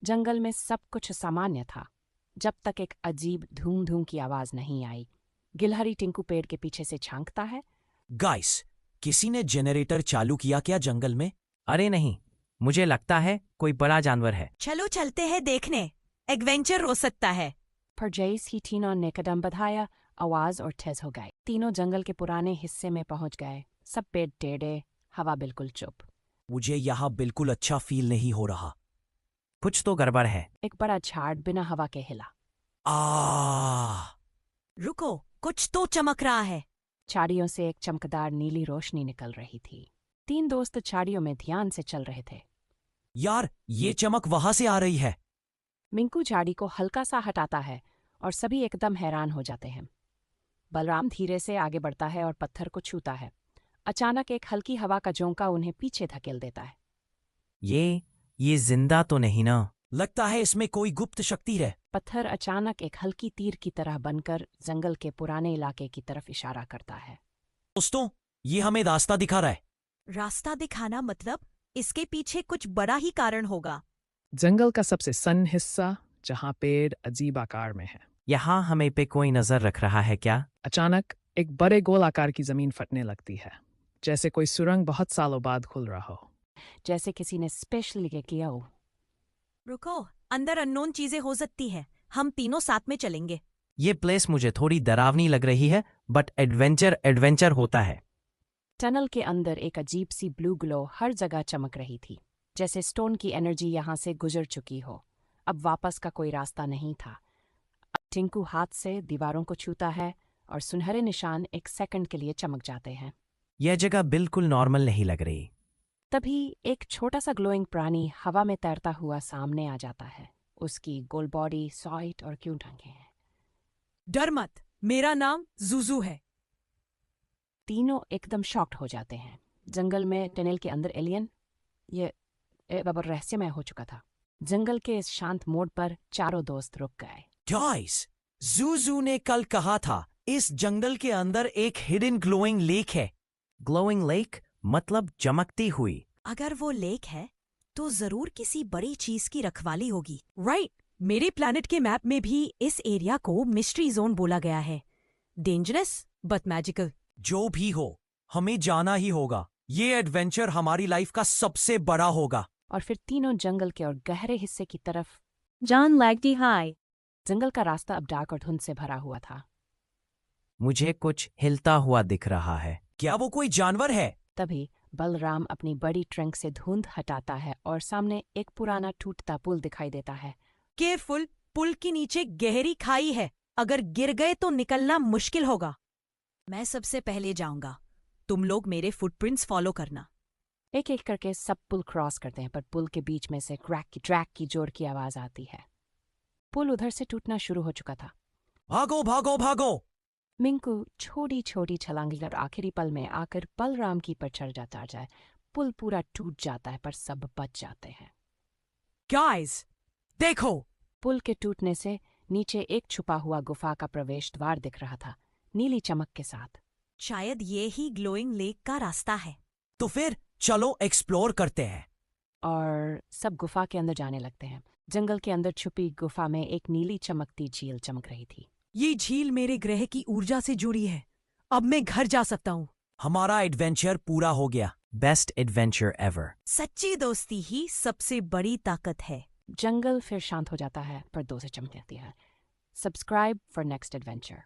जंगल में सब कुछ सामान्य था, जब तक एक अजीब धूम धूम की आवाज नहीं आई। गिलहरी टिंकू पेड़ के पीछे से झांकता है। गाइस, किसी ने जनरेटर चालू किया क्या जंगल में? अरे नहीं, मुझे लगता है कोई बड़ा जानवर है। चलो चलते हैं देखने, एडवेंचर हो सकता है। पर जैसे ही तीनों ने कदम बढ़ाया, आवाज और तेज हो गई। तीनों जंगल के पुराने हिस्से में पहुंच गए। सब पेड़ टेढ़े, हवा बिल्कुल चुप। मुझे यहाँ बिल्कुल अच्छा फील नहीं हो रहा। कुछ तो गड़बड़ है। एक बड़ा झाड़ बिना हवा के हिला। रुको, कुछ तो चमक रहा है। झाड़ियों से एक चमकदार नीली रोशनी निकल रही थी। तीन दोस्त झाड़ियों में ध्यान से चल रहे थे। यार, ये चमक वहां से आ रही है। मिंकू झाड़ी को हल्का सा हटाता है और सभी एकदम हैरान हो जाते हैं। बलराम धीरे से आगे बढ़ता है और पत्थर को छूता है। अचानक एक हल्की हवा का झोंका उन्हें पीछे धकेल देता है। ये जिंदा तो नहीं ना? लगता है इसमें कोई गुप्त शक्ति है। पत्थर अचानक एक हल्की तीर की तरह बनकर जंगल के पुराने इलाके की तरफ इशारा करता है। दोस्तों, ये हमें रास्ता दिखा रहा है। रास्ता दिखाना मतलब इसके पीछे कुछ बड़ा ही कारण होगा। जंगल का सबसे सन हिस्सा जहाँ पेड़ अजीब आकार में है। यहाँ हमें पे कोई नजर रख रहा है क्या? अचानक एक बड़े गोल आकार की जमीन फटने लगती है, जैसे कोई सुरंग बहुत सालों बाद खुल रहा हो। जैसे किसी ने स्पेशली किया हो। रुको, अंदर अननोन चीजें हो सकती है। हम तीनों साथ में चलेंगे। ये प्लेस मुझे थोड़ी डरावनी लग रही है, बट एडवेंचर होता है। टनल के अंदर एक अजीब सी ब्लू ग्लो हर जगह चमक रही थी, जैसे स्टोन की एनर्जी यहाँ से गुजर चुकी हो। अब वापस का कोई रास्ता नहीं था। अब टिंकू हाथ से दीवारों को छूता है और सुनहरे निशान एक सेकंड के लिए चमक जाते हैं। यह जगह बिल्कुल नॉर्मल नहीं लग रही। तभी एक छोटा सा ग्लोइंग प्राणी हवा में तैरता हुआ सामने आ जाता है। उसकी गोल बॉडी, सॉइट और क्यूट आंखें हैं। डर मत, मेरा नाम जुजू है। तीनों एकदम शॉक्ड हो जाते हैं। जंगल में टनल के अंदर एलियन, ये अब रहस्यमय हो चुका था। जंगल के इस शांत मोड़ पर चारों दोस्त रुक गए। गाइस, जूजू ने कल कहा था इस जंगल के अंदर एक हिडन ग्लोइंग लेक है। ग्लोइंग लेक मतलब चमकती हुई। अगर वो लेक है तो जरूर किसी बड़ी चीज की रखवाली होगी। राइट, मेरे प्लैनेट के मैप में भी इस एरिया को मिस्ट्री जोन बोला गया है। Dangerous but magical. जो भी हो, हमें जाना ही होगा। ये एडवेंचर हमारी लाइफ का सबसे बड़ा होगा। और फिर तीनों जंगल के और गहरे हिस्से की तरफ। John lagged high. जंगल का रास्ता अब डार्क और धुंध से भरा हुआ था। मुझे कुछ हिलता हुआ दिख रहा है। क्या वो कोई जानवर है? तभी बलराम अपनी बड़ी ट्रंक से धुंध हटाता है और सामने एक पुराना टूटता पुल दिखाई देता है। केयरफुल, पुल के नीचे गहरी खाई है। अगर गिर गए तो निकलना मुश्किल होगा। मैं सबसे पहले जाऊंगा, तुम लोग मेरे फुटप्रिंट्स फॉलो करना। एक एक करके सब पुल क्रॉस करते हैं, पर पुल के बीच में से क्रैक की जोर की आवाज आती है। पुल उधर से टूटना शुरू हो चुका था। भागो भागो भागो! मिंकू छोटी छोटी छलांग कर आखिरी पल में आकर बलराम की पर चढ़ जाए। पुल पूरा टूट जाता है, पर सब बच जाते हैं। गाइस, देखो! पुल के टूटने से नीचे एक छुपा हुआ गुफा का प्रवेश द्वार दिख रहा था, नीली चमक के साथ। शायद ये ही ग्लोइंग लेक का रास्ता है। तो फिर चलो एक्सप्लोर करते हैं। और सब गुफा के अंदर जाने लगते हैं। जंगल के अंदर छुपी गुफा में एक नीली चमकती झील चमक रही थी। ये झील मेरे ग्रह की ऊर्जा से जुड़ी है। अब मैं घर जा सकता हूँ। हमारा एडवेंचर पूरा हो गया। Best adventure ever. सच्ची दोस्ती ही सबसे बड़ी ताकत है। जंगल फिर शांत हो जाता है, पर दो से चमक जाती है। Subscribe for next adventure.